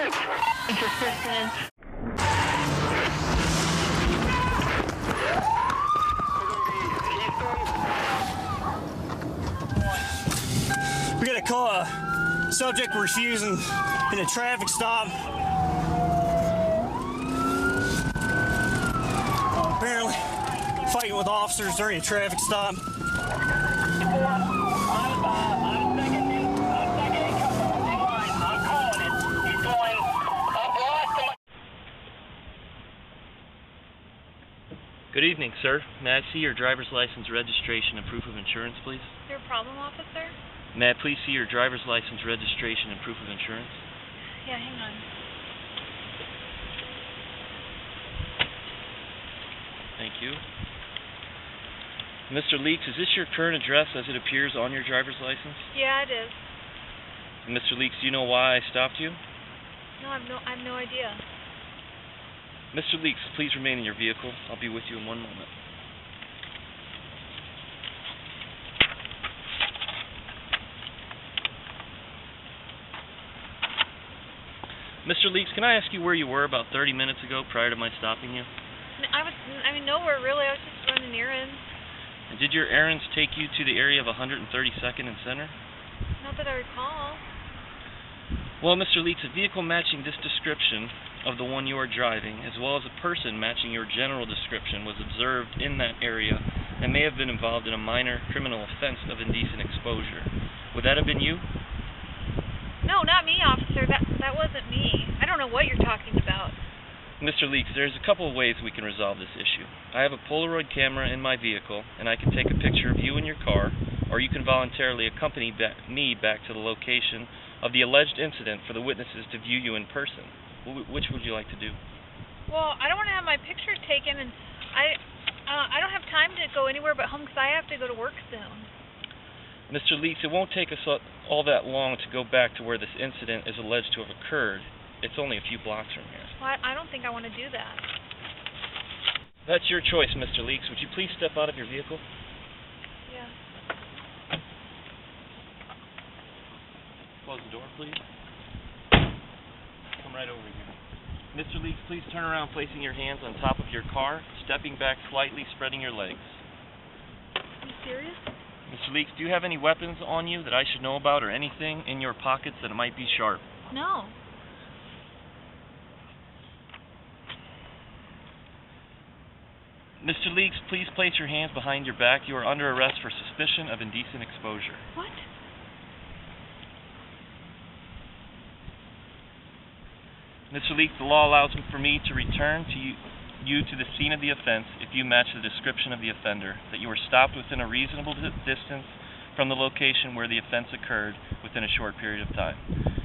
It's assistance. We got a call a subject refusing in a traffic stop. Apparently fighting with officers during a traffic stop. Good evening, sir. May I see your driver's license, registration, and proof of insurance, please? Is there a problem, officer? May I please see your driver's license, registration, and proof of insurance? Yeah, hang on. Thank you. Mr. Leaks, is this your current address as it appears on your driver's license? Yeah, it is. And Mr. Leaks, do you know why I stopped you? No, I have no idea. Mr. Leaks, please remain in your vehicle. I'll be with you in one moment. Mr. Leaks, can I ask you where you were about 30 minutes ago prior to my stopping you? Nowhere really. I was just running errands. And did your errands take you to the area of 132nd and Center? Not that I recall. Well, Mr. Leaks, a vehicle matching this description of the one you are driving, as well as a person matching your general description, was observed in that area and may have been involved in a minor criminal offense of indecent exposure. Would that have been you? No, not me, officer. That wasn't me. I don't know what you're talking about. Mr. Leaks, there's a couple of ways we can resolve this issue. I have a Polaroid camera in my vehicle, and I can take a picture of you in your car, or you can voluntarily accompany me back to the location of the alleged incident for the witnesses to view you in person. Which would you like to do? Well, I don't want to have my pictures taken, and I don't have time to go anywhere but home because I have to go to work soon. Mr. Leaks, it won't take us all that long to go back to where this incident is alleged to have occurred. It's only a few blocks from here. Well, I don't think I want to do that. That's your choice, Mr. Leaks. Would you please step out of your vehicle? Yeah. Close the door, please. Come right over here. Mr. Leaks, please turn around, placing your hands on top of your car, stepping back slightly, spreading your legs. Are you serious? Mr. Leaks, do you have any weapons on you that I should know about, or anything in your pockets that might be sharp? No. Mr. Leaks, please place your hands behind your back. You are under arrest for suspicion of indecent exposure. What? Mr. Leaks, the law allows for me to return you to the scene of the offense if you match the description of the offender, that you were stopped within a reasonable distance from the location where the offense occurred within a short period of time.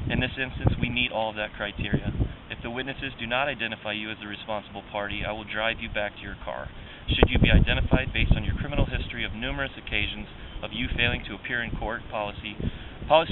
In this instance, we meet all of that criteria. If the witnesses do not identify you as the responsible party, I will drive you back to your car. Should you be identified based on your criminal history of numerous occasions of you failing to appear in court, policy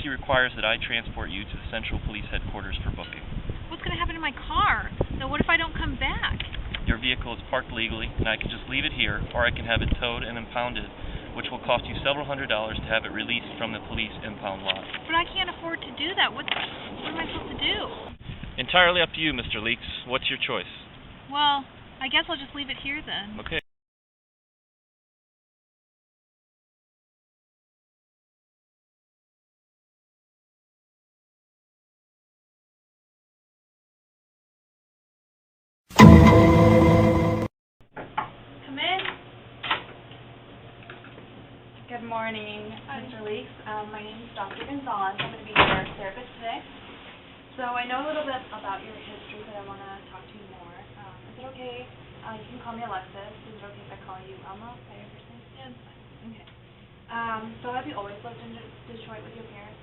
requires that I transport you to the Central Police Headquarters for booking. What's going to happen to my car? Now, what if I don't come back? Your vehicle is parked legally, and I can just leave it here, or I can have it towed and impounded, which will cost you several $100s to have it released from the police impound lot. But I can't afford to do that. What am I supposed to do? Entirely up to you, Mr. Leaks. What's your choice? Well, I guess I'll just leave it here then. Okay. Come in. Good morning, Hi. Mr. Leaks. My name is Dr. Gonzalez. I'm going to be your therapist today. So I know a little bit about your history, but I want to talk to you more. Is it okay? You can call me Alexis. Is it okay if I call you Elma by your first name? Yeah, it's fine. Okay. So have you always lived in Detroit with your parents?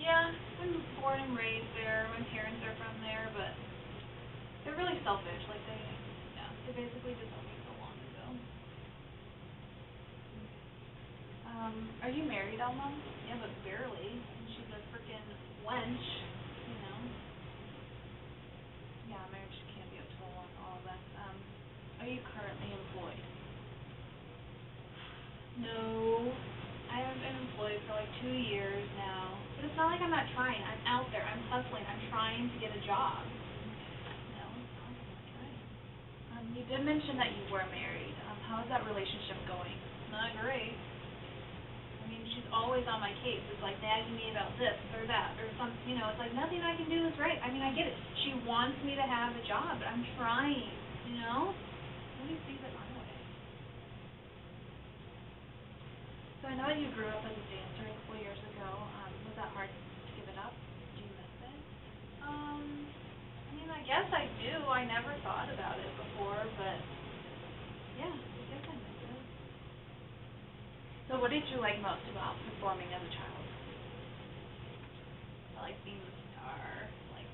Yeah, I'm born and raised there. My parents are from there, but they're really selfish. Like they basically disowned me so long ago. Are you married, Elma? Yeah, but barely. She's a freaking wench, you know. Yeah, marriage can be a toll on all of us. Are you currently employed? No, I haven't been employed for like 2 years now. But it's not like I'm not trying. I'm out there. I'm hustling. I'm trying trying to get a job. You know, constantly trying. You did mention that you were married. How is that relationship going? Not great. I mean, she's always on my case. It's like nagging me about this or that or some, you know, it's like nothing I can do is right. I mean, I get it. She wants me to have a job, but I'm trying, you know? Nobody sees it my way. So I know you grew up as a dancer a couple years ago. Was that hard to give it up? Do you miss it? I mean, I guess I do. I never thought about it before, but yeah, I guess I miss it. So what did you like most about performing as a child? I like being the star, like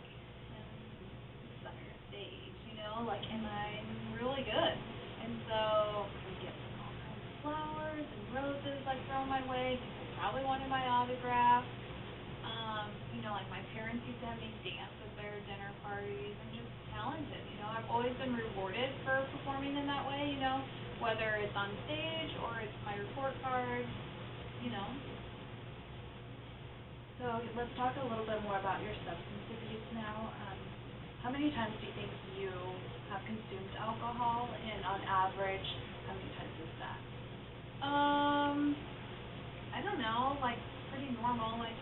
in the center stage, you know, like, and I'm really good. And so I get all kinds of flowers and roses like thrown my way. People probably wanted my autograph. You know, like my parents used to have me dance at their dinner parties. I'm just talented, you know. I've always been rewarded for performing in that way, you know, whether it's on stage or it's my report card, you know. So let's talk a little bit more about your substance abuse now. How many times do you think you have consumed alcohol, and on average, how many times is that? I don't know, like pretty normal, like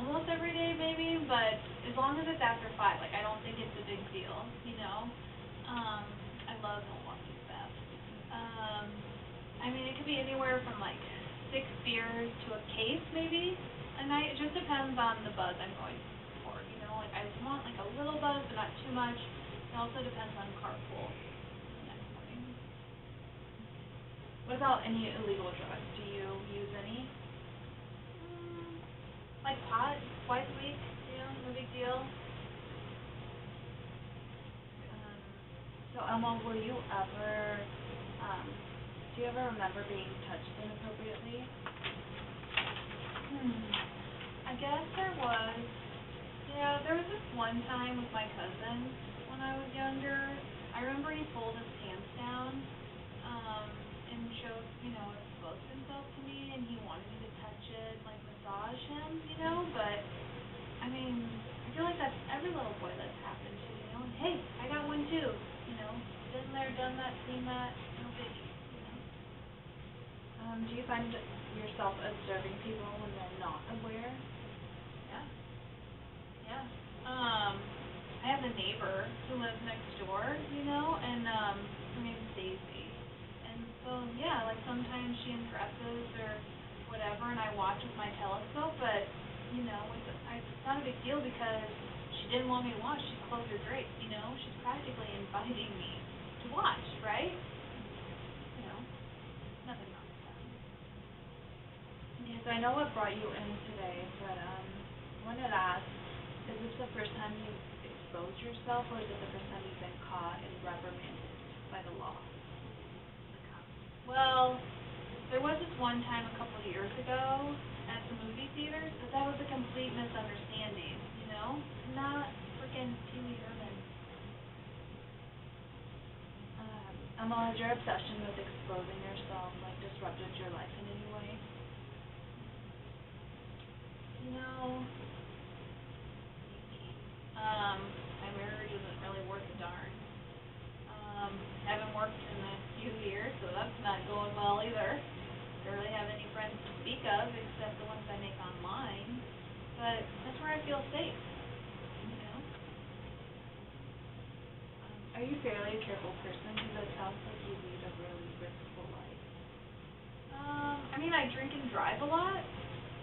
almost every day maybe, but as long as it's after 5, like I don't think it's a big deal, you know. I love Milwaukee's best. I mean, it could be anywhere from like 6 beers to a case maybe a night. It just depends on the buzz I'm going for, you know. Like I want like a little buzz, but not too much. It also depends on carpool the next morning. What about any illegal drugs? Do you use any? Like pot, twice a week, you know, no big deal. So Elmo, will you ever, do you ever remember being touched inappropriately? I guess there was. Yeah, there was this one time with my cousin when I was younger. I remember he pulled his pants down, and showed, you know, exposed himself to me, and he wanted me to touch it, like massage him, you know, but, I mean, I feel like that's every little boy that's happened to, you know, and hey, I got one too, you know, been there, done that, seen that, no biggie, you know. Do you find yourself observing people when they're not aware? Yeah. Yeah. I have a neighbor who lives next door, you know, and her name's Daisy. And so yeah, like sometimes she undresses or whatever, and I watch with my telescope, but you know, it's not a big deal because she didn't want me to watch. She closed her drapes, you know. She's practically inviting me to watch, right? You know, nothing wrong with that. Yes, I know what brought you in today, but I wanted to ask, is this the first time you've exposed yourself, or is it the first time you've been caught and reprimanded by the law? Well, there was this one time a couple of years ago at the movie theater, but that was a complete misunderstanding, you know? Not freaking Pee Wee Herman. Emma, has your obsession with exposing yourself, like, disrupted your life in any way? You know, my marriage isn't really worth a darn. Haven't worked in a few years, so that's not going well either. Don't really have any friends to speak of except the ones I make online. But that's where I feel safe, you know? Are you fairly a careful person? Because it sounds like you lead a really riskful life. I mean, I drink and drive a lot,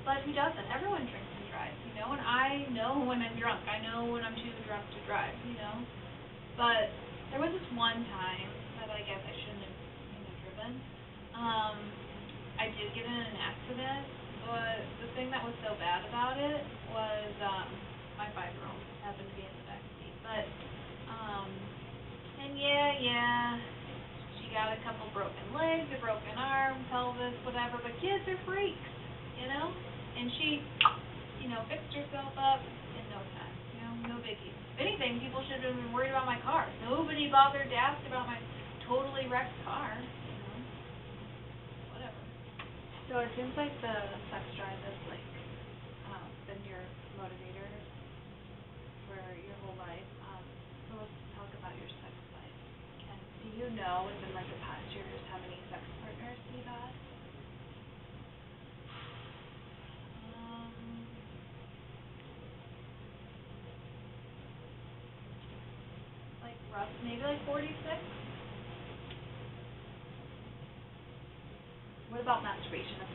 but who doesn't? Everyone drinks and drives, you know? And I know when I'm drunk. I know when I'm too drunk to drive, you know? But there was this one time that I guess I shouldn't have, you know, driven. I did get in an accident, but the thing that was so bad about it was my 5-year-old happened to be in the back seat. But and yeah, she got a couple broken legs, a broken arm, pelvis, whatever. But kids are freaks, you know. And she, you know, fixed herself up in no time. You know, no biggie. If anything, people should have been worried about my car. Nobody bothered to ask about my totally wrecked car. You know, whatever. So it seems like the sex drive has, like, been your motivator for know within like the past years how many sex partners you've had? Like maybe like 46? What about masturbation?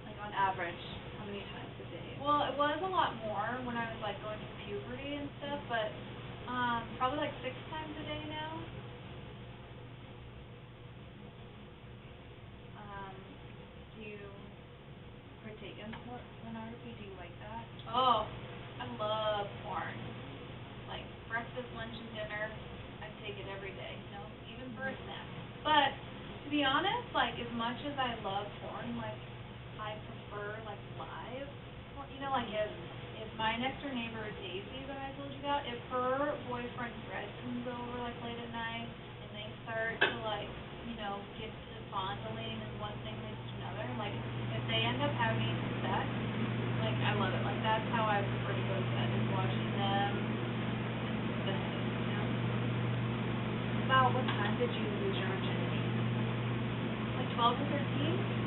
Like on average, how many times a day? Well, it was a lot more when I was like going through puberty and stuff, but probably like 6 times a day now. Do you partake in pornography? Do you like that? Oh, I love porn. Like breakfast, lunch, and dinner, I take it every day, even for a snack. But to be honest, like as much as I love porn, like I prefer like live. Like if my next door neighbor Daisy that I told you about, if her boyfriend Fred comes over like late at night and they start to like get to fondling and one thing leads to another, like if they end up having sex, like I love it. Like that's how I prefer to go to bed, is watching them and About what time did you lose your virginity? Like 12 to 13?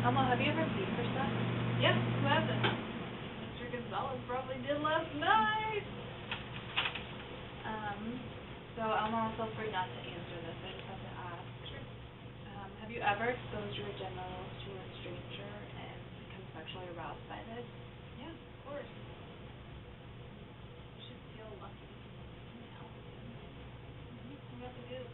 Elmo, have you ever peed for sex? Yeah, who hasn't? Mr. Gonzalez probably did last night. So Elmo, feel free not to answer this. I just have to ask. Sure. Have you ever exposed your genitals to a stranger and become sexually aroused by this? Yeah, of course. You should feel lucky. You got the goop.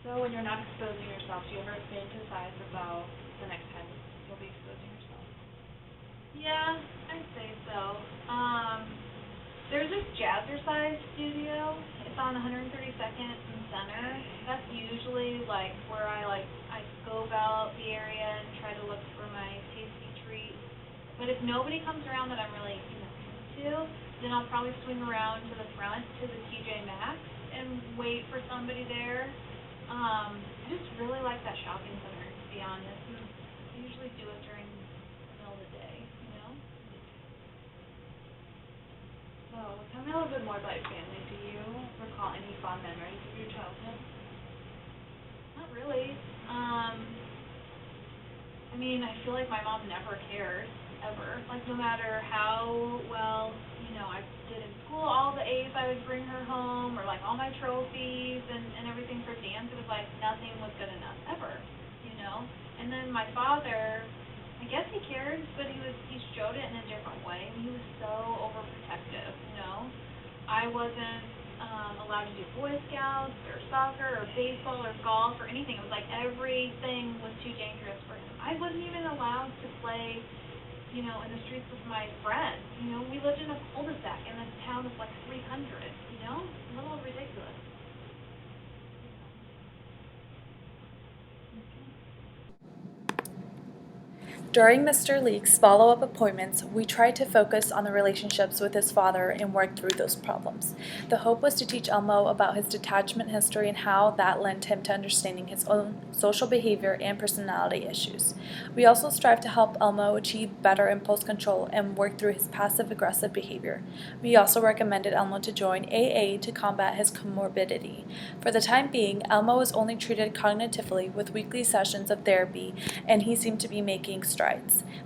So when you're not exposing yourself, do you ever fantasize about the next time you'll be exposing yourself? Yeah, I'd say so. There's this jazzercise studio. It's on 132nd and Center. That's usually like where I scope out the area and try to look for my tasty treats. But if nobody comes around that I'm really into, then I'll probably swing around to the front to the TJ Maxx and wait for somebody there. I just really like that shopping center, to be honest. And I usually do it during the middle of the day, So, tell me a little bit more about your family. Do you recall any fond memories of your childhood? Not really. I feel like my mom never cared, ever. Like, no matter how well, I did in school, all the A's I would bring her home, or like all my trophies and everything for dance, it was like nothing was good enough, ever, And then my father, I guess he cared, but he showed it in a different way. He was so overprotective, I wasn't allowed to do Boy Scouts or soccer or baseball or golf or anything. It was like everything was too dangerous for him. I wasn't even allowed to play, in the streets with my friends. We lived in a cul-de-sac in a town of like 300, a little ridiculous. During Mr. Leake's follow-up appointments, we tried to focus on the relationships with his father and work through those problems. The hope was to teach Elmo about his detachment history and how that lent him to understanding his own social behavior and personality issues. We also strive to help Elmo achieve better impulse control and work through his passive-aggressive behavior. We also recommended Elmo to join AA to combat his comorbidity. For the time being, Elmo was only treated cognitively with weekly sessions of therapy, and he seemed to be making strides.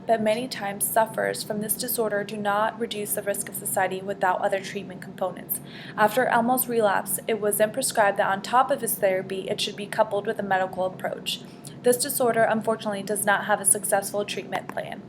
But many times sufferers from this disorder do not reduce the risk of society without other treatment components. After Elmo's relapse, it was then prescribed that on top of his therapy, it should be coupled with a medical approach. This disorder, unfortunately, does not have a successful treatment plan.